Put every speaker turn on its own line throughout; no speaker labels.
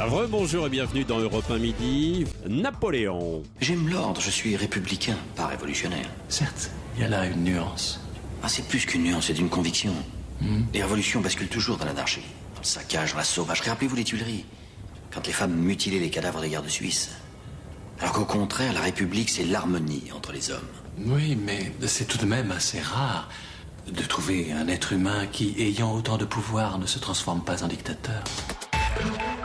Rebonjour et bienvenue dans Europe 1 Midi. Napoléon.
J'aime l'ordre, je suis républicain, pas révolutionnaire.
Certes, il y a là une nuance.
Ah, c'est plus qu'une nuance, c'est une conviction. Les révolutions basculent toujours dans l'anarchie. Dans le saccage, dans la sauvagerie. Rappelez-vous les Tuileries, quand les femmes mutilaient les cadavres des gardes suisses. Alors qu'au contraire, la République, c'est l'harmonie entre les hommes.
Oui, mais c'est tout de même assez rare de trouver un être humain qui, ayant autant de pouvoir, ne se transforme pas en dictateur.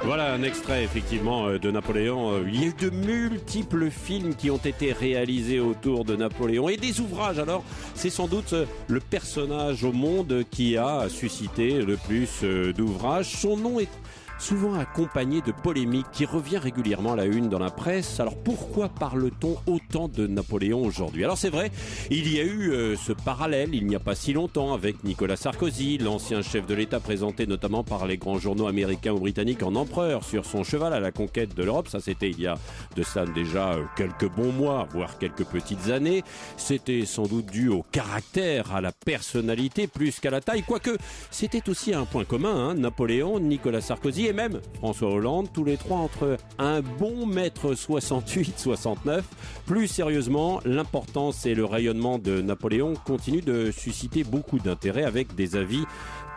Voilà un extrait effectivement de Napoléon. Il y a eu de multiples films qui ont été réalisés autour de Napoléon et des ouvrages. Alors c'est sans doute le personnage au monde qui a suscité le plus d'ouvrages. Son nom est souvent accompagné de polémiques qui revient régulièrement à la une dans la presse. Alors pourquoi parle-t-on autant de Napoléon aujourd'hui? Alors c'est vrai, il y a eu ce parallèle il n'y a pas si longtemps avec Nicolas Sarkozy, l'ancien chef de l'État présenté notamment par les grands journaux américains ou britanniques en empereur sur son cheval à la conquête de l'Europe. Ça c'était il y a de ça déjà quelques bons mois, voire quelques petites années. C'était sans doute dû au caractère, à la personnalité plus qu'à la taille, quoique c'était aussi un point commun, Napoléon, Nicolas Sarkozy et même François Hollande, tous les trois entre un bon mètre 68-69. Plus sérieusement, l'importance et le rayonnement de Napoléon continuent de susciter beaucoup d'intérêt avec des avis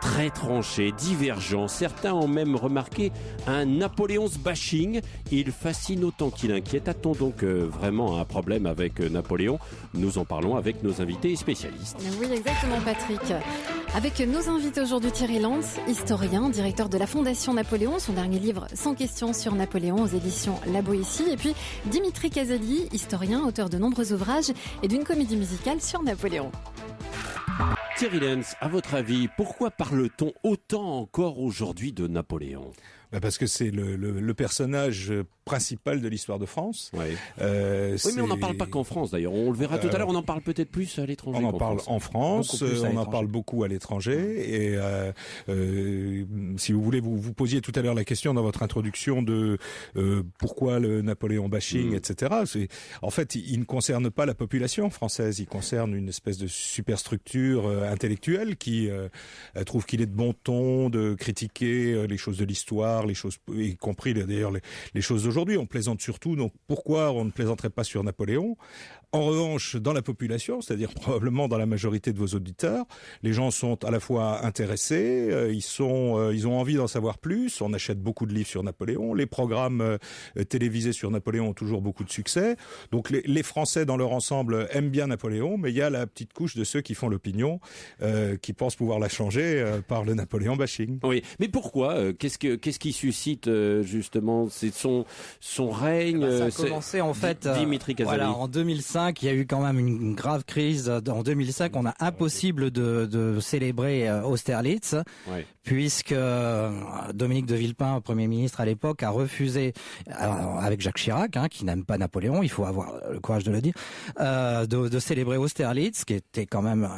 très tranchés, divergents. Certains ont même remarqué un Napoléon's bashing. Il fascine autant qu'il inquiète. A-t-on donc vraiment un problème avec Napoléon? Nous en parlons avec nos invités et spécialistes.
Oui, exactement, Patrick. Avec nos invités aujourd'hui, Thierry Lantz, historien, directeur de la Fondation Napoléon, son dernier livre Sans questions sur Napoléon aux éditions La Boétie, et puis Dimitri Kazali, historien, auteur de nombreux ouvrages et d'une comédie musicale sur Napoléon.
Thierry Lantz, à votre avis, pourquoi parle-t-on autant encore aujourd'hui de Napoléon?
Parce que c'est le personnage principal de l'histoire de France.
Oui, mais on n'en parle pas qu'en France d'ailleurs. On le verra tout à l'heure, on en parle peut-être plus à l'étranger.
On en parle en France, on en parle beaucoup à l'étranger. Et si vous voulez, vous posiez tout à l'heure la question dans votre introduction de pourquoi le Napoléon bashing, etc. En fait, il ne concerne pas la population française, il concerne une espèce de superstructure intellectuelle qui trouve qu'il est de bon ton de critiquer les choses de l'histoire, les choses, y compris d'ailleurs les choses d'aujourd'hui. On plaisante surtout, donc pourquoi on ne plaisanterait pas sur Napoléon? En revanche, dans la population, c'est-à-dire probablement dans la majorité de vos auditeurs, les gens sont à la fois intéressés, ils ont envie d'en savoir plus. On achète beaucoup de livres sur Napoléon. Les programmes télévisés sur Napoléon ont toujours beaucoup de succès. Donc les Français dans leur ensemble aiment bien Napoléon, mais il y a la petite couche de ceux qui font l'opinion, qui pensent pouvoir la changer par le Napoléon bashing.
Oui, mais pourquoi? Qu'est-ce qui suscite justement? C'est son règne.
Ça a commencé en fait.
Dimitri Kazali.
Voilà, en 2005. Il y a eu quand même une grave crise. En 2005, on a impossible de célébrer Austerlitz, puisque Dominique de Villepin, Premier ministre à l'époque, a refusé, avec Jacques Chirac, qui n'aime pas Napoléon, il faut avoir le courage de le dire, de célébrer Austerlitz, qui était quand même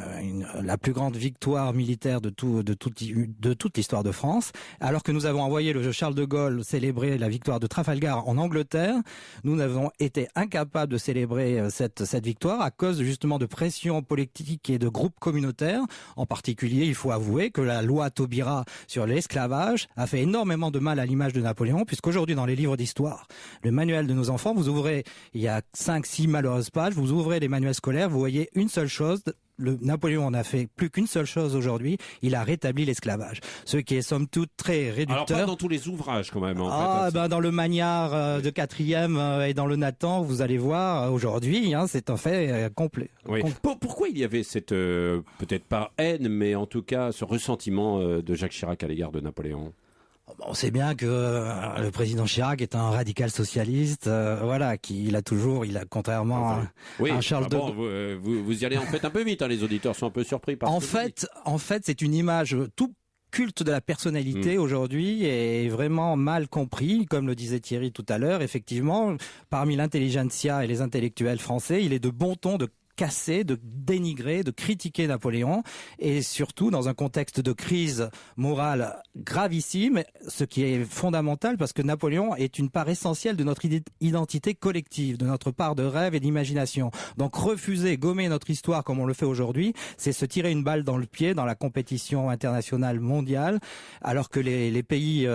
la plus grande victoire militaire de toute l'histoire de France. Alors que nous avons envoyé le Charles de Gaulle célébrer la victoire de Trafalgar en Angleterre, nous avons été incapables de célébrer cette victoire à cause justement de pression politique et de groupes communautaires. En particulier, il faut avouer que la loi Taubira sur l'esclavage a fait énormément de mal à l'image de Napoléon, puisqu'aujourd'hui dans les livres d'histoire, le manuel de nos enfants, vous ouvrez, il y a 5-6 malheureuses pages, vous ouvrez les manuels scolaires, vous voyez une seule chose. Napoléon n'a fait plus qu'une seule chose aujourd'hui, il a rétabli l'esclavage. Ce qui est somme toute très réducteur.
Alors pas dans tous les ouvrages quand même. En fait,
dans le Magnard de 4e et dans le Nathan, vous allez voir aujourd'hui, c'est un fait complet.
Oui. Pourquoi il y avait cette peut-être pas haine, mais en tout cas ce ressentiment de Jacques Chirac à l'égard de Napoléon?
On sait bien que le président Chirac est un radical socialiste, contrairement à Charles de Gaulle.
Vous y allez en fait un peu vite, les auditeurs sont un peu surpris par
En fait, c'est une image tout culte de la personnalité aujourd'hui est vraiment mal compris, comme le disait Thierry tout à l'heure. Effectivement, parmi l'intelligentsia et les intellectuels français, il est de bon ton de casser, de dénigrer, de critiquer Napoléon, et surtout dans un contexte de crise morale gravissime, ce qui est fondamental parce que Napoléon est une part essentielle de notre identité collective, de notre part de rêve et d'imagination. Donc refuser, gommer notre histoire comme on le fait aujourd'hui, c'est se tirer une balle dans le pied dans la compétition internationale mondiale, alors que les pays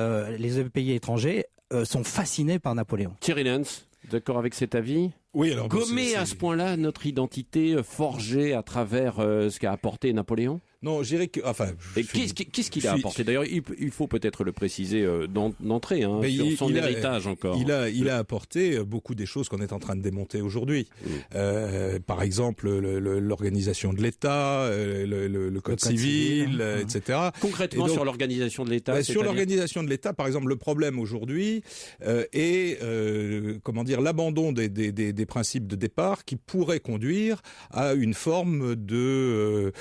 étrangers sont fascinés par Napoléon.
Thierry Lenz, d'accord avec cet avis ?
Oui, alors
gommer à ce point-là notre identité forgée à travers ce qu'a apporté Napoléon ?
Non, je dirais que... Enfin,
qu'est-ce qu'il a apporté ? D'ailleurs, il faut peut-être le préciser d'entrée, sur son héritage encore.
Il a apporté beaucoup des choses qu'on est en train de démonter aujourd'hui. Par exemple, l'organisation de l'État, le code civil, etc.
Concrètement, donc, sur l'organisation de l'État,
sur l'organisation de l'État, par exemple, le problème aujourd'hui est l'abandon des principes de départ qui pourraient conduire à une forme de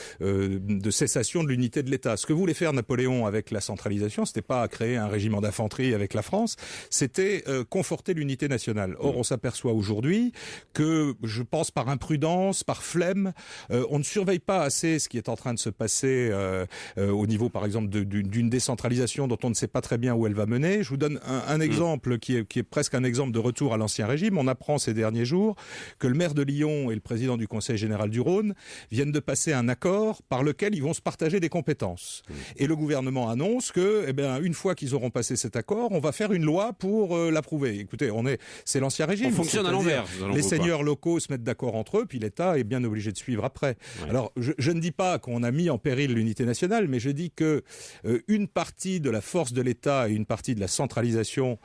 cessation de l'unité de l'État. Ce que voulait faire Napoléon avec la centralisation, c'était pas créer un régiment d'infanterie avec la France, c'était conforter l'unité nationale. Or, on s'aperçoit aujourd'hui que, je pense par imprudence, par flemme, on ne surveille pas assez ce qui est en train de se passer au niveau, par exemple, d'une décentralisation dont on ne sait pas très bien où elle va mener. Je vous donne un exemple qui est presque un exemple de retour à l'Ancien Régime. On apprend ces derniers jours que le maire de Lyon et le président du Conseil général du Rhône viennent de passer un accord par lequel ils vont se partager des compétences. Et le gouvernement annonce que, une fois qu'ils auront passé cet accord, on va faire une loi pour l'approuver. Écoutez, c'est l'Ancien Régime.
On fonctionne à l'envers.
Les seigneurs locaux se mettent d'accord entre eux, puis l'État est bien obligé de suivre après. Ouais. Alors, je ne dis pas qu'on a mis en péril l'unité nationale, mais je dis que une partie de la force de l'État et une partie de la centralisation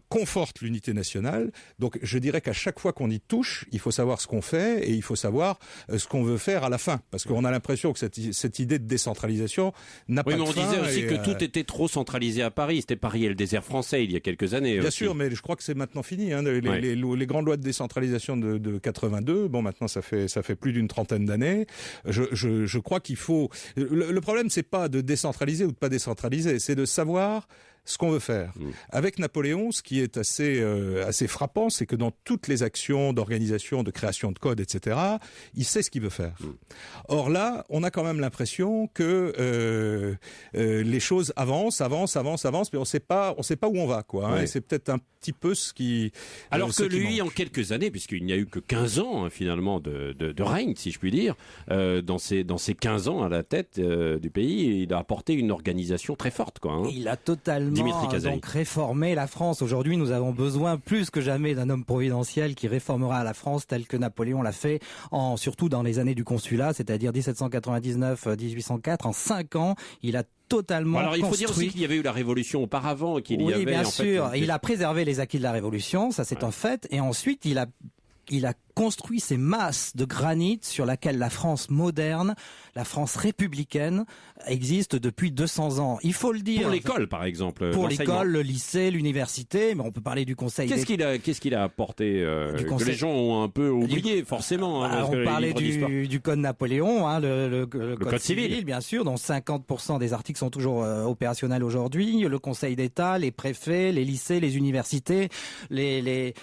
confortent l'unité nationale. Donc, je dirais qu'à chaque fois qu'on y touche, il faut savoir ce qu'on fait et il faut savoir ce qu'on veut faire à la fin. Parce qu'on a l'impression que cette idée de décentralisation n'a pas de fin.
Oui, mais on disait aussi que tout était trop centralisé à Paris. C'était Paris et le désert français il y a quelques années.
Bien sûr, mais je crois que c'est maintenant fini. Les grandes lois de décentralisation de 82, maintenant ça fait plus d'une trentaine d'années. Je crois qu'il faut... Le problème, c'est pas de décentraliser ou de pas décentraliser, c'est de savoir ce qu'on veut faire. Avec Napoléon, ce qui est assez frappant, c'est que dans toutes les actions d'organisation, de création de code, etc., il sait ce qu'il veut faire. Or là, on a quand même l'impression que les choses avancent, mais on sait pas où on va, quoi. Et c'est peut-être un petit peu ce qui...
Alors que lui, en quelques années, puisqu'il n'y a eu que 15 ans, finalement, de règne, si je puis dire, dans ces 15 ans à la tête du pays, il a apporté une organisation très forte, quoi.
Il a totalement donc réformé la France. Aujourd'hui, nous avons besoin plus que jamais d'un homme providentiel qui réformera la France tel que Napoléon l'a fait, surtout dans les années du consulat, c'est-à-dire 1799-1804. En 5 ans, il a totalement
alors, il faut
construit.
dire aussi qu'il y avait eu la Révolution auparavant, qu'il y avait...
Oui, bien sûr. Il a préservé les acquis de la Révolution, ça c'est un fait. Et ensuite, il a construit ces masses de granit sur laquelle la France moderne, la France républicaine existe depuis 200 ans. Il faut le dire.
Pour l'école, par exemple.
Pour l'école, le lycée, l'université, mais on peut parler du Conseil d'État.
Qu'est-ce qu'il a apporté que les gens ont un peu oublié, forcément.
On parlait du Code Napoléon, le Code civil, bien sûr, dont 50% des articles sont toujours opérationnels aujourd'hui. Le Conseil d'État, les préfets, les lycées, les universités, les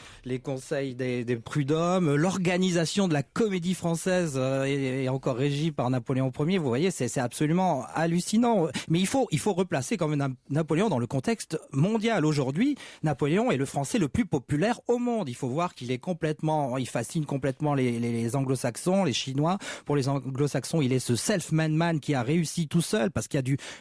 conseils des prud'hommes, l'organisation de la comédie française est encore régie par Napoléon Ier. Vous voyez, c'est absolument hallucinant. Mais il faut replacer quand même Napoléon dans le contexte mondial. Aujourd'hui, Napoléon est le Français le plus populaire au monde. Il faut voir qu'il il fascine complètement les Anglo-Saxons, les Chinois. Pour les Anglo-Saxons, il est ce self-made man qui a réussi tout seul parce qu'il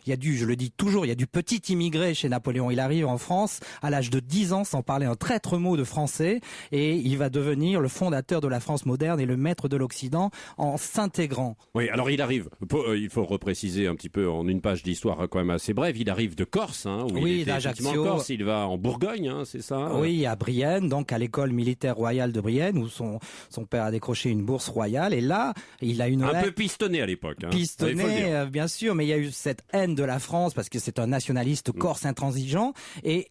y a du, je le dis toujours, il y a du petit immigré chez Napoléon. Il arrive en France à l'âge de 10 ans sans parler un traître mot de français et il va devenir le fondateur de la France moderne et le maître de l'Occident en s'intégrant.
Oui, alors il arrive, il faut repréciser un petit peu en une page d'histoire quand même assez brève, il arrive de Corse, où il était effectivement en Corse, il va en Bourgogne, c'est ça
Oui, à Brienne, donc à l'école militaire royale de Brienne, où son père a décroché une bourse royale, et là, il a un
peu pistonné à l'époque.
Pistonné, bien sûr, mais il y a eu cette haine de la France, parce que c'est un nationaliste corse intransigeant, et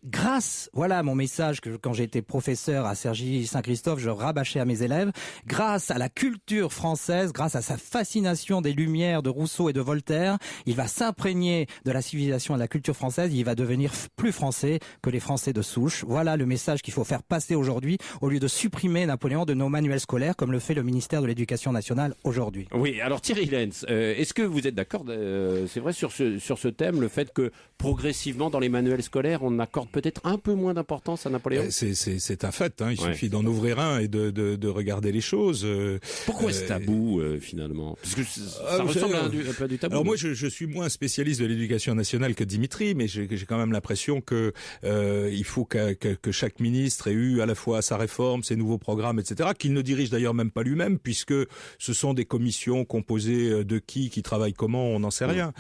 voilà mon message que quand j'étais professeur à Cergy-Saint-Christophe, je rabâchais à mes élèves, grâce à la culture française, grâce à sa fascination des Lumières, de Rousseau et de Voltaire, il va s'imprégner de la civilisation et de la culture française, il va devenir plus français que les Français de souche. Voilà le message qu'il faut faire passer aujourd'hui, au lieu de supprimer Napoléon de nos manuels scolaires, comme le fait le ministère de l'Éducation nationale aujourd'hui.
Oui, alors Thierry Lenz, est-ce que vous êtes d'accord, c'est vrai, sur ce thème, le fait que progressivement dans les manuels scolaires, on accorde peut-être un peu moins d'importance à Napoléon ?
C'est un fait, il suffit d'en ouvrir un et de regarder les choses.
Pourquoi ce tabou finalement? Parce que ça ressemble à un peu du tabou.
Alors moi, je suis moins spécialiste de l'éducation nationale que Dimitri, mais j'ai quand même l'impression que il faut que chaque ministre ait eu à la fois sa réforme, ses nouveaux programmes, etc., qu'il ne dirige d'ailleurs même pas lui-même, puisque ce sont des commissions composées de qui travaille comment, on n'en sait rien.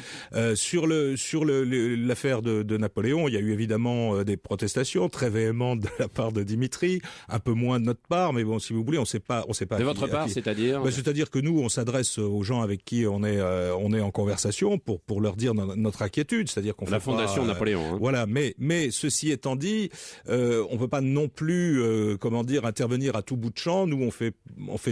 Sur l'affaire de Napoléon, il y a eu évidemment des protestations très véhémentes de la part de Dimitri, un peu moins de notre part, mais bon, si vous voulez, on sait pas.
De votre part, c'est-à-dire
c'est-à-dire que nous, on s'adresse aux gens avec qui on est en conversation pour leur dire notre inquiétude, c'est-à-dire qu'on fait
la Fondation Napoléon. Hein.
Voilà, mais ceci étant dit, on peut pas non plus, intervenir à tout bout de champ. Nous, on fait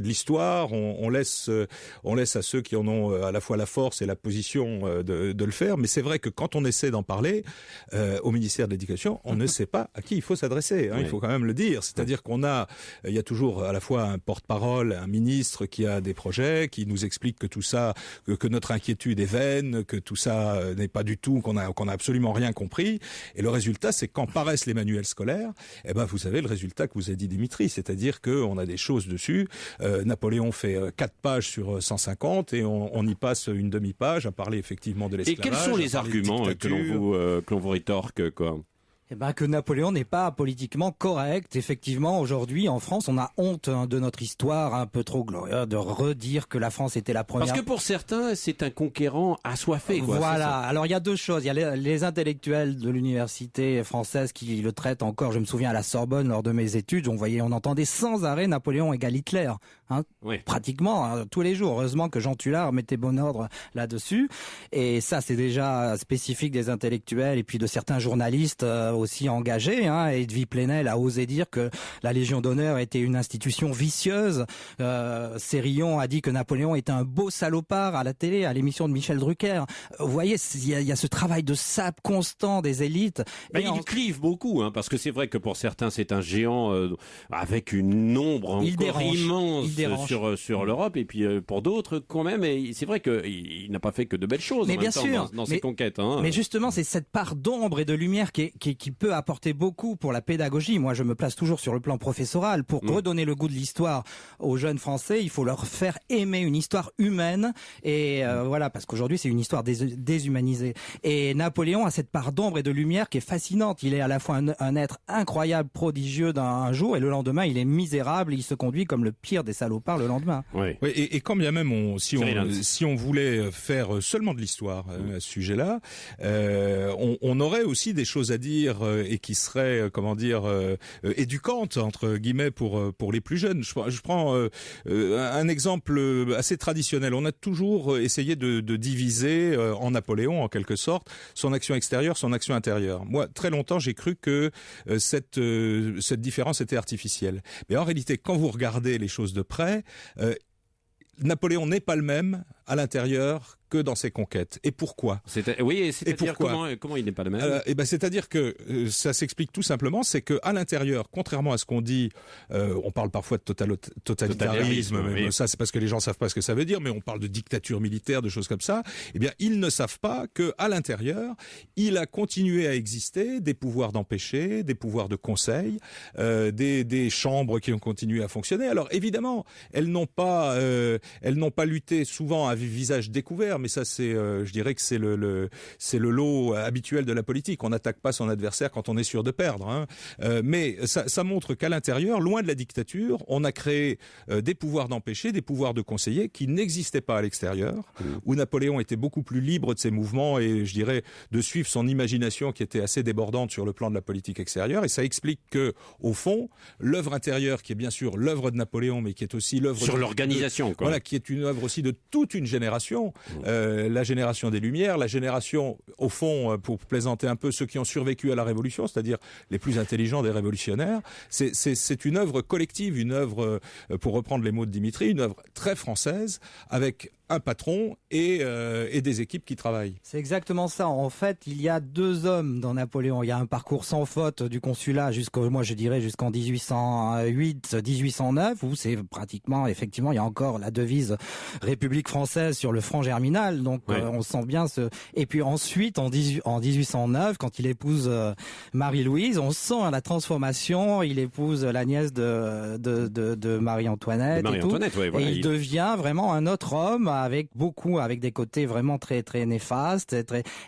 de l'histoire, on laisse à ceux qui en ont à la fois la force et la position de le faire. Mais c'est vrai que quand on essaie d'en parler au ministère de l'Éducation, on ne sait pas à qui il faut s'adresser. Hein, oui. Il faut quand même le dire. C'est-à-dire il y a toujours à la fois un porte-parole, un ministre qui a des projets, qui nous explique que tout ça, que notre inquiétude est vaine, que tout ça n'est pas du tout, qu'on a absolument rien compris. Et le résultat, c'est quand paraissent les manuels scolaires, vous savez le résultat que vous a dit Dimitri, c'est-à-dire qu'on a des choses dessus. Napoléon fait 4 pages sur 150 et on y passe une demi-page à parler effectivement de l'esclavage.
Et quels sont les arguments que l'on vous rétorque, quoi?
Que Napoléon n'est pas politiquement correct. Effectivement, aujourd'hui, en France, on a honte de notre histoire un peu trop glorieuse, de redire que la France était la première.
Parce que pour certains, c'est un conquérant assoiffé, quoi.
Voilà. Alors, il y a deux choses. Il y a les intellectuels de l'université française qui le traitent encore. Je me souviens à la Sorbonne, lors de mes études, on entendait sans arrêt Napoléon égale Hitler. Oui. Pratiquement, tous les jours. Heureusement que Jean Tullard mettait bon ordre là-dessus. Et ça, c'est déjà spécifique des intellectuels et puis de certains journalistes aussi engagé, Edwy Plenel a osé dire que la Légion d'honneur était une institution vicieuse. Sérillon a dit que Napoléon était un beau salopard à la télé, à l'émission de Michel Drucker. Vous voyez, il y a ce travail de sape constant des élites.
Ils clivent beaucoup, parce que c'est vrai que pour certains, c'est un géant avec une ombre encore immense sur l'Europe, et puis pour d'autres, quand même, c'est vrai qu'il n'a pas fait que de belles choses dans ses conquêtes.
Mais justement, c'est cette part d'ombre et de lumière qui peut apporter beaucoup pour la pédagogie. Moi, je me place toujours sur le plan professoral. Pour redonner le goût de l'histoire aux jeunes Français, il faut leur faire aimer une histoire humaine. Et voilà, parce qu'aujourd'hui, c'est une histoire déshumanisée. Et Napoléon a cette part d'ombre et de lumière qui est fascinante. Il est à la fois un être incroyable, prodigieux d'un jour, et le lendemain, il est misérable. Il se conduit comme le pire des salopards le lendemain.
Oui. Et quand bien même, si on voulait faire seulement de l'histoire à ce sujet-là, on aurait aussi des choses à dire et qui serait éduquante entre guillemets pour les plus jeunes. Je prends un exemple assez traditionnel. On a toujours essayé de diviser en Napoléon en quelque sorte son action extérieure, son action intérieure. Moi, très longtemps, j'ai cru que cette différence était artificielle. Mais en réalité, quand vous regardez les choses de près, Napoléon n'est pas le même à l'intérieur que dans ses conquêtes. Et pourquoi ?
C'est-à-dire comment il n'est pas le même ?
C'est-à-dire que ça s'explique tout simplement, c'est qu'à l'intérieur, contrairement à ce qu'on dit, on parle parfois de totalitarisme, mais ça c'est parce que les gens savent pas ce que ça veut dire, mais on parle de dictature militaire, de choses comme ça. Eh bien, ils ne savent pas qu'à l'intérieur, il a continué à exister des pouvoirs d'empêcher, des pouvoirs de conseil, des chambres qui ont continué à fonctionner. Alors évidemment, elles n'ont pas lutté souvent à visage découvert, mais ça je dirais que c'est le lot habituel de la politique. On n'attaque pas son adversaire quand on est sûr de perdre. Mais ça montre qu'à l'intérieur, loin de la dictature, on a créé des pouvoirs d'empêcher, des pouvoirs de conseiller qui n'existaient pas à l'extérieur, où Napoléon était beaucoup plus libre de ses mouvements et je dirais de suivre son imagination qui était assez débordante sur le plan de la politique extérieure. Et ça explique que, au fond, l'œuvre intérieure, qui est bien sûr l'œuvre de Napoléon, mais qui est aussi l'œuvre
sur l'organisation,
voilà, qui est une œuvre aussi de toute une génération, la génération des Lumières, la génération, au fond, pour plaisanter un peu, ceux qui ont survécu à la Révolution, c'est-à-dire les plus intelligents des révolutionnaires. C'est une œuvre collective, une œuvre, pour reprendre les mots de Dimitri, une œuvre très française, avec un patron et des équipes qui travaillent.
C'est exactement ça. En fait, il y a deux hommes dans Napoléon. Il y a un parcours sans faute du consulat jusqu'en 1808, 1809, où c'est pratiquement, effectivement, il y a encore la devise République française sur le franc germinal. Donc, on sent bien Et puis ensuite, en 1809, quand il épouse Marie-Louise, on sent la transformation. Il épouse la nièce de Marie-Antoinette. Et il devient vraiment un autre homme avec des côtés vraiment très très néfastes.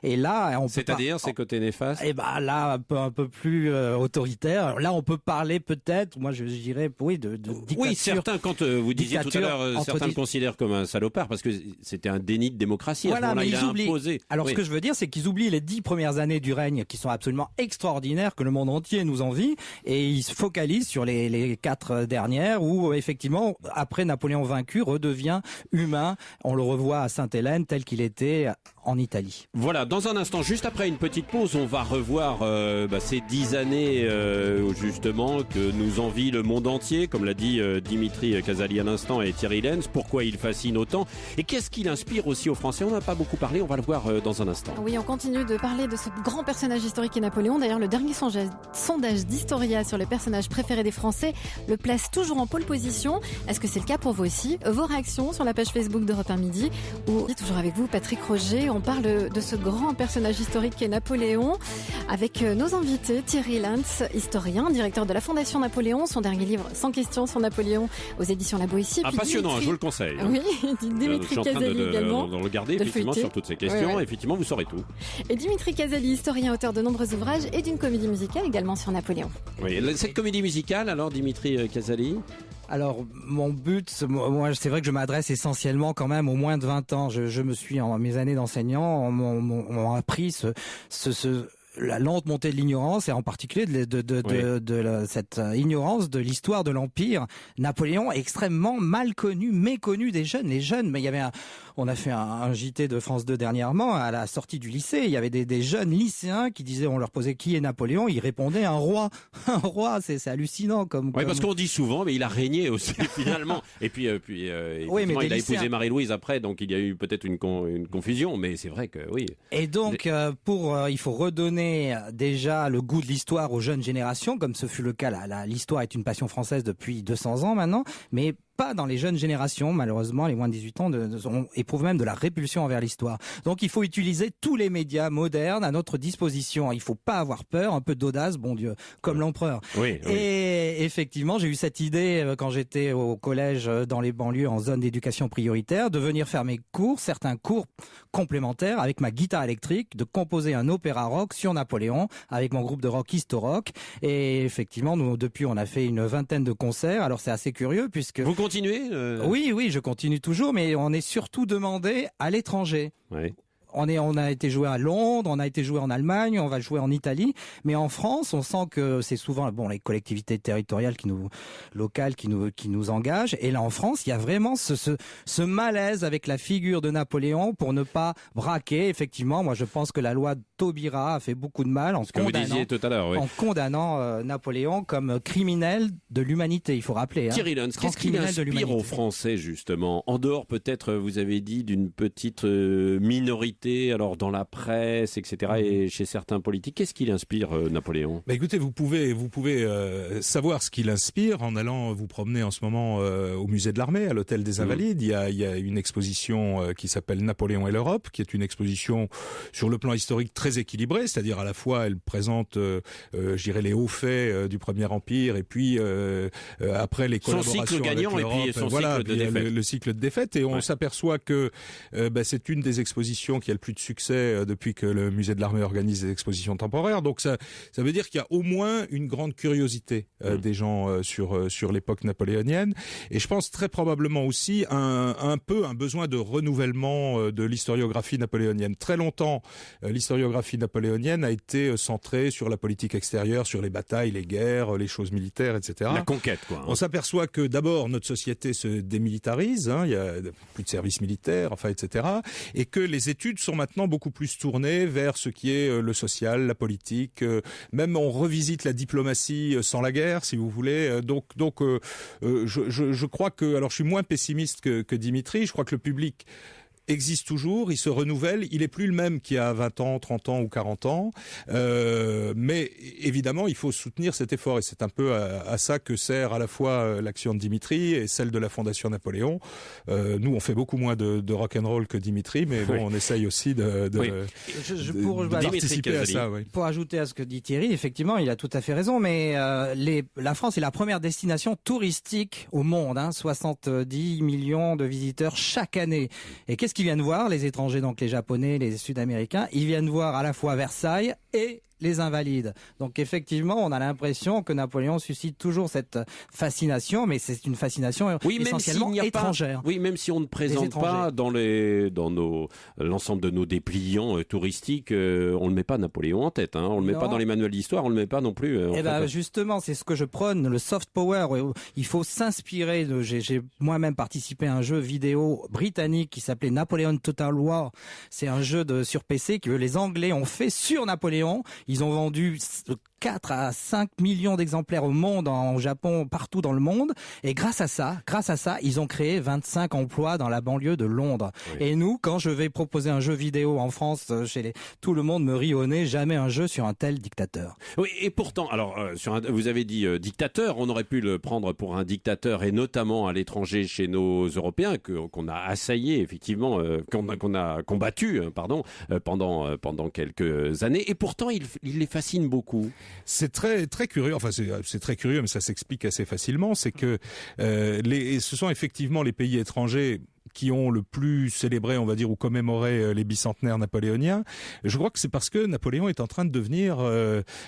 Et là,
c'est-à-dire ces côtés néfastes.
Et là, un peu plus autoritaire. Là, on peut parler peut-être, moi je dirais, de dictature.
Oui, certains, quand vous disiez tout à l'heure, certains le considèrent comme un salopard parce que c'était un déni de démocratie.
Voilà, mais
il a imposé.
Alors, ce que je veux dire, c'est qu'ils oublient les 10 premières années du règne qui sont absolument extraordinaires, que le monde entier nous envie, et ils se focalisent sur les 4 dernières où, effectivement, après Napoléon vaincu, redevient humain. On le revoit à Sainte-Hélène tel qu'il était en Italie.
Voilà, dans un instant, juste après une petite pause, on va revoir ces 10 années justement que nous envie le monde entier, comme l'a dit Dimitri Casali à l'instant et Thierry Lenz, pourquoi il fascine autant et qu'est-ce qu'il inspire aussi aux Français. On n'a pas beaucoup parlé, on va le voir dans un instant.
Oui, on continue de parler de ce grand personnage historique qu'est Napoléon. D'ailleurs, le dernier sondage d'Historia sur le personnage préféré des Français le place toujours en pole position. Est-ce que c'est le cas pour vous aussi? Vos réactions sur la page Facebook d'Europe 1 Midi, ou toujours avec vous, Patrick Roger. On parle de ce grand personnage historique qu'est Napoléon avec nos invités, Thierry Lenz, historien, directeur de la Fondation Napoléon, son dernier livre 100 questions sur Napoléon aux éditions La Boétie.
Passionnant, je vous le conseille.
Oui, Dimitri Casali également.
De regarder effectivement sur toutes ces questions, effectivement vous saurez tout.
Et Dimitri Casali, historien, auteur de nombreux ouvrages et d'une comédie musicale également sur Napoléon. Oui,
cette comédie musicale alors Dimitri Casali?
Alors, mon but, moi, c'est vrai que je m'adresse essentiellement quand même aux moins de 20 ans. Je me suis, en mes années d'enseignant, on m'a appris la lente montée de l'ignorance et en particulier cette ignorance de l'histoire de l'Empire. Napoléon est extrêmement mal connu, méconnu des jeunes. Les jeunes, mais on a fait un JT de France 2 dernièrement à la sortie du lycée. Il y avait des jeunes lycéens qui disaient, on leur posait qui est Napoléon, ils répondaient un roi. Un roi, c'est hallucinant comme.
Oui, parce qu'on dit souvent, mais il a régné aussi finalement. Et puis il a épousé Marie-Louise après, donc il y a eu peut-être une confusion, mais c'est vrai que oui.
Et donc il faut redonner déjà le goût de l'histoire aux jeunes générations, comme ce fut le cas. L'histoire est une passion française depuis 200 ans maintenant, mais pas dans les jeunes générations. Malheureusement, les moins de 18 ans éprouvent même de la répulsion envers l'histoire. Donc il faut utiliser tous les médias modernes à notre disposition. Il faut pas avoir peur, un peu d'audace, bon Dieu, comme l'empereur.
Oui.
Et effectivement, j'ai eu cette idée quand j'étais au collège dans les banlieues en zone d'éducation prioritaire, de venir faire mes cours, certains cours complémentaires avec ma guitare électrique, de composer un opéra rock sur Napoléon avec mon groupe de rock Historock. Et effectivement, nous, depuis, on a fait une 20aine de concerts. Alors c'est assez curieux puisque...
Vous continuez
Oui, je continue toujours, mais on est surtout demandé à l'étranger.
Oui.
On a été joué à Londres, on a été joué en Allemagne, on va jouer en Italie, mais en France, on sent que c'est souvent les collectivités territoriales locales qui nous engagent. Et là, en France, il y a vraiment ce malaise avec la figure de Napoléon pour ne pas braquer. Effectivement, moi, je pense que la loi Taubira a fait beaucoup de mal en condamnant Napoléon comme criminel de l'humanité. Il faut rappeler.
Thierry Lenz, qu'est-ce qui inspire aux Français justement, en dehors peut-être, vous avez dit, d'une petite minorité, alors dans la presse, etc., et chez certains politiques, qu'est-ce qui inspire Napoléon?
Écoutez, vous pouvez savoir ce qui l'inspire en allant vous promener en ce moment au musée de l'armée, à l'hôtel des Invalides. Il y a une exposition qui s'appelle Napoléon et l'Europe, qui est une exposition sur le plan historique très équilibrée, c'est-à-dire à la fois elle présente, je dirais, les hauts faits du Premier Empire, et puis après les collaborations
son cycle gagnant
avec l'Europe,
et puis son cycle de défaite.
Le cycle de défaite, et on s'aperçoit que c'est une des expositions qui a le plus de succès depuis que le musée de l'armée organise des expositions temporaires. Donc ça veut dire qu'il y a au moins une grande curiosité des gens sur l'époque napoléonienne, et je pense très probablement aussi un besoin de renouvellement de l'historiographie napoléonienne. Très longtemps, l'historiographie l'historiographie napoléonienne a été centrée sur la politique extérieure, sur les batailles, les guerres, les choses militaires, etc.
La conquête, quoi.
On s'aperçoit que d'abord notre société se démilitarise, il y a plus de services militaires, etc. Et que les études sont maintenant beaucoup plus tournées vers ce qui est le social, la politique. Même on revisite la diplomatie sans la guerre, si vous voulez. Donc, je crois que, alors je suis moins pessimiste que Dimitri. Je crois que le public existe toujours, il se renouvelle, il est plus le même qu'il y a 20 ans, 30 ans ou 40 ans, mais évidemment il faut soutenir cet effort et c'est un peu à ça que sert à la fois l'action de Dimitri et celle de la Fondation Napoléon. Nous on fait beaucoup moins de rock'n'roll que Dimitri, mais bon, on essaye aussi de participer à ça. Oui.
Pour ajouter à ce que dit Thierry, effectivement il a tout à fait raison, mais la France est la première destination touristique au monde, 70 millions de visiteurs chaque année. Et qu'est-ce qu'ils viennent voir, les étrangers, donc les Japonais, les Sud-Américains? Ils viennent voir à la fois Versailles et les Invalides. Donc effectivement, on a l'impression que Napoléon suscite toujours cette fascination, mais c'est une fascination essentiellement étrangère.
Même si on ne présente pas dans l'ensemble de nos dépliants touristiques, on ne met pas Napoléon en tête. On ne le met pas dans les manuels d'histoire, on ne le met pas non plus.
Justement, c'est ce que je prône, le soft power. Il faut s'inspirer. J'ai moi-même participé à un jeu vidéo britannique qui s'appelait Napoleon Total War. C'est un jeu sur PC que les Anglais ont fait sur Napoléon. Ils ont vendu 4 à 5 millions d'exemplaires au monde, au Japon, partout dans le monde. Et grâce à ça, ils ont créé 25 emplois dans la banlieue de Londres. Oui. Et nous, quand je vais proposer un jeu vidéo en France, tout le monde me rit au nez, jamais un jeu sur un tel dictateur.
Oui, et pourtant, alors, vous avez dit dictateur, on aurait pu le prendre pour un dictateur, et notamment à l'étranger chez nos Européens, qu'on a assaillés, effectivement, qu'on a combattu, pendant quelques années. Et pourtant, il les fascine beaucoup.
C'est très très curieux. Enfin, c'est très curieux, mais ça s'explique assez facilement. C'est que ce sont effectivement les pays étrangers qui ont le plus célébré, on va dire, ou commémoré les bicentenaires napoléoniens. Je crois que c'est parce que Napoléon est en train de devenir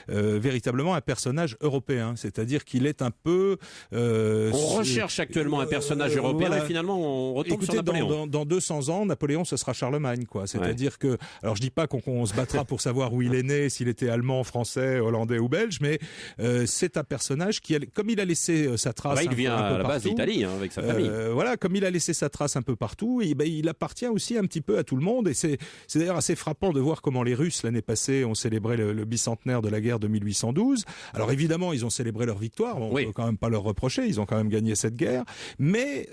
véritablement un personnage européen. C'est-à-dire qu'il est un peu...
on recherche actuellement un personnage européen, et finalement on retombe sur Napoléon.
Dans 200 ans, Napoléon, ce sera Charlemagne, quoi. C'est-à-dire que... Alors je dis pas qu'on se battra pour savoir où il est né, s'il était allemand, français, hollandais ou belge, mais c'est un personnage qui, comme il a laissé sa trace
il vient à la base d'Italie, avec sa famille.
Comme il a laissé sa trace un peu partout, et il appartient aussi un petit peu à tout le monde, et c'est d'ailleurs assez frappant de voir comment les Russes l'année passée ont célébré le bicentenaire de la guerre de 1812. Alors évidemment ils ont célébré leur victoire, on peut quand même pas leur reprocher, ils ont quand même gagné cette guerre, mais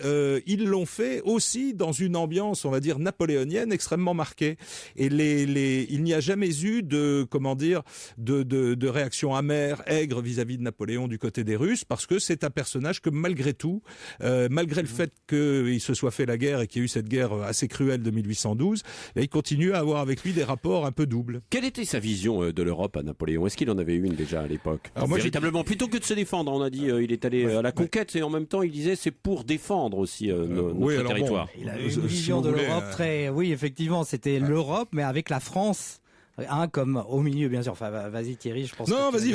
ils l'ont fait aussi dans une ambiance, on va dire, napoléonienne extrêmement marquée, et il n'y a jamais eu de réaction amère, aigre vis-à-vis de Napoléon du côté des Russes, parce que c'est un personnage que malgré tout, malgré le fait qu'il se soit fait la guerre et qu'il y a eu cette guerre assez cruelle de 1812, il continue à avoir avec lui des rapports un peu doubles.
Quelle était sa vision de l'Europe à Napoléon? Est-ce qu'il en avait une déjà à l'époque? Véritablement, plutôt que de se défendre, on a dit il est allé à la conquête, et en même temps il disait c'est pour défendre aussi notre territoire.
Il avait une vision de l'Europe très... Oui, effectivement, c'était l'Europe, mais avec la France. Comme au milieu, bien sûr. Enfin, vas-y Thierry, je pense.
Non, vas-y.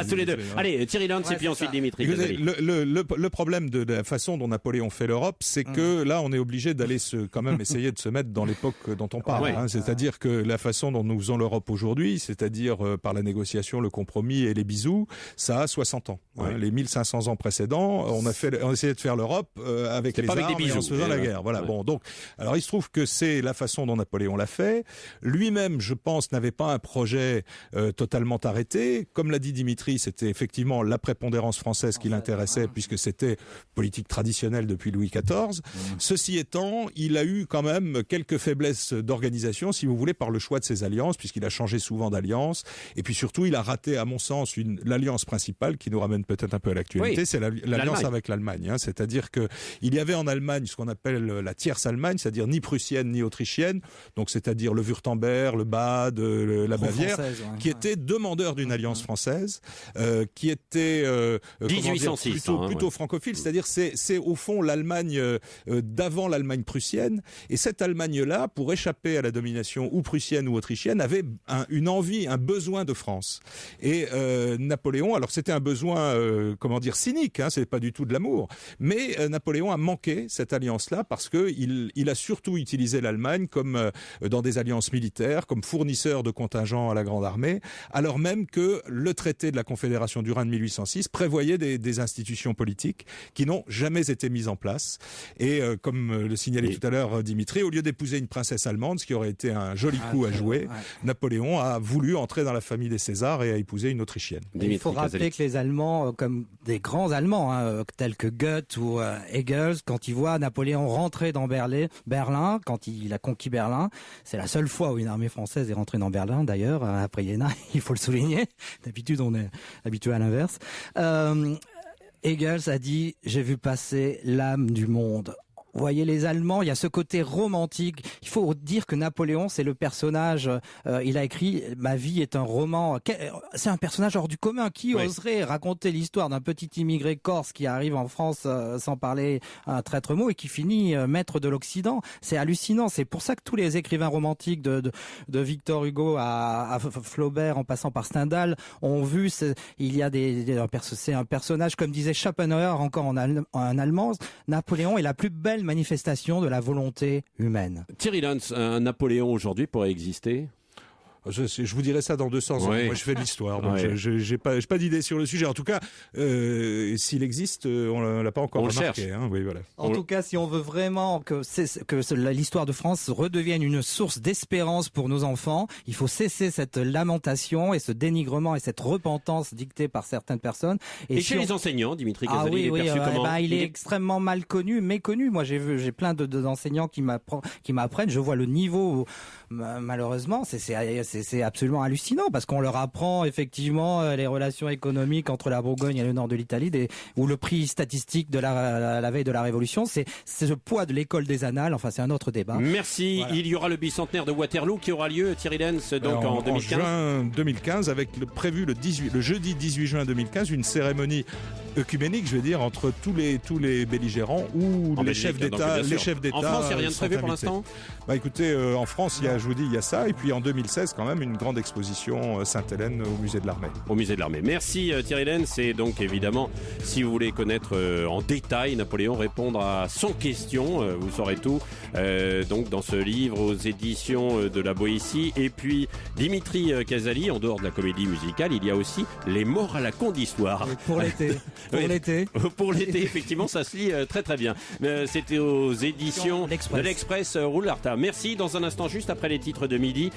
Tous les deux. Allez, Thierry Lantz et puis ensuite Dimitri.
Écoutez, le problème de la façon dont Napoléon fait l'Europe, c'est que là, on est obligé d'aller quand même essayer de se mettre dans l'époque dont on parle. C'est-à-dire que la façon dont nous faisons l'Europe aujourd'hui, c'est-à-dire par la négociation, le compromis et les bisous, ça a 60 ans. Les 1500 ans précédents, on essayé de faire l'Europe avec les armes et en se faisant la guerre. Voilà. Bon, donc, alors il se trouve que c'est la façon dont Napoléon l'a fait. Lui-même, je pense, n'avait pas un projet totalement arrêté. Comme l'a dit Dimitri, c'était effectivement la prépondérance française qui l'intéressait, puisque c'était politique traditionnelle depuis Louis XIV. Ceci étant, il a eu quand même quelques faiblesses d'organisation, si vous voulez, par le choix de ses alliances, puisqu'il a changé souvent d'alliance. Et puis surtout, il a raté, à mon sens, l'alliance principale qui nous ramène peut-être un peu à l'actualité, c'est l'alliance avec l'Allemagne. C'est-à-dire que il y avait en Allemagne ce qu'on appelle la tierce Allemagne, c'est-à-dire ni prussienne ni autrichienne, donc c'est-à-dire le Wurtemberg, le Bade, de la Bavière, qui était demandeur d'une alliance française, qui était
1806,
plutôt francophile, c'est-à-dire c'est au fond l'Allemagne d'avant l'Allemagne prussienne, et cette Allemagne-là, pour échapper à la domination ou prussienne ou autrichienne, avait une envie, un besoin de France. Et Napoléon, alors c'était un besoin, cynique, c'est pas du tout de l'amour, mais Napoléon a manqué cette alliance-là parce que il a surtout utilisé l'Allemagne comme dans des alliances militaires, comme fournisseur fournisseur de contingents à la Grande Armée, alors même que le traité de la Confédération du Rhin de 1806 prévoyait des institutions politiques qui n'ont jamais été mises en place. Et comme le signalait tout à l'heure Dimitri, au lieu d'épouser une princesse allemande, ce qui aurait été un joli coup à jouer, Napoléon a voulu entrer dans la famille des Césars et a épousé une Autrichienne.
Il faut rappeler que les Allemands, comme des grands Allemands, tels que Goethe ou Hegel, quand ils voient Napoléon rentrer dans Berlin, quand il a conquis Berlin, c'est la seule fois où une armée française est rentrée dans Berlin, d'ailleurs, après Iéna, il faut le souligner. D'habitude, on est habitué à l'inverse. Hegel a dit « J'ai vu passer l'âme du monde ». Vous voyez, les Allemands, il y a ce côté romantique. Il faut dire que Napoléon, c'est le personnage. Il a écrit « Ma vie est un roman ». C'est un personnage hors du commun. Qui oserait raconter l'histoire d'un petit immigré corse qui arrive en France sans parler un traître mot et qui finit maître de l'Occident? C'est hallucinant. C'est pour ça que tous les écrivains romantiques de Victor Hugo à Flaubert, en passant par Stendhal, ont vu. Il y a c'est un personnage, comme disait Schopenhauer encore en allemand. Napoléon est la plus belle manifestation de la volonté humaine.
Thierry Lantz, un Napoléon aujourd'hui pourrait exister ?
Je vous dirais ça dans 200 ans. Moi, je fais de l'histoire, donc j'ai pas d'idée sur le sujet. En tout cas, s'il existe, on l'a pas encore remarqué. Oui, voilà.
En tout cas, si on veut vraiment que l'histoire de France redevienne une source d'espérance pour nos enfants, il faut cesser cette lamentation et ce dénigrement et cette repentance dictée par certaines personnes.
Et chez les enseignants, Dimitri Casali, il est perçu comment ?
Il est extrêmement mal connu, méconnu. Moi, j'ai plein d'enseignants qui m'apprennent. Je vois le niveau, malheureusement, c'est absolument hallucinant parce qu'on leur apprend effectivement les relations économiques entre la Bourgogne et le nord de l'Italie, où le prix statistique de la veille de la Révolution, c'est le poids de l'école des annales. Enfin, c'est un autre débat.
Merci. Voilà. Il y aura le bicentenaire de Waterloo qui aura lieu, Thierry Lantz, donc en 2015.
En juin 2015, avec prévu le jeudi 18 juin 2015, une cérémonie œcuménique, je vais dire, entre tous les belligérants ou les chefs d'État.
En France, il n'y a rien de prévu pour l'instant ?
Écoutez, en France, je vous dis, il y a ça. Et puis en 2016, quand même, une grande exposition Sainte-Hélène au musée de l'Armée.
Au musée de l'Armée. Merci Thierry Lantz. Et donc évidemment, si vous voulez connaître en détail Napoléon, répondre à 100 questions, vous saurez tout. Donc dans ce livre aux éditions de la Boétie. Et puis Dimitri Casali, en dehors de la comédie musicale, il y a aussi Les Morts à la Condhistoire.
Pour l'été.
Pour l'été, effectivement, ça se lit très très bien. C'était aux éditions de l'Express Roularta. Merci. Dans un instant, juste après les titres de midi.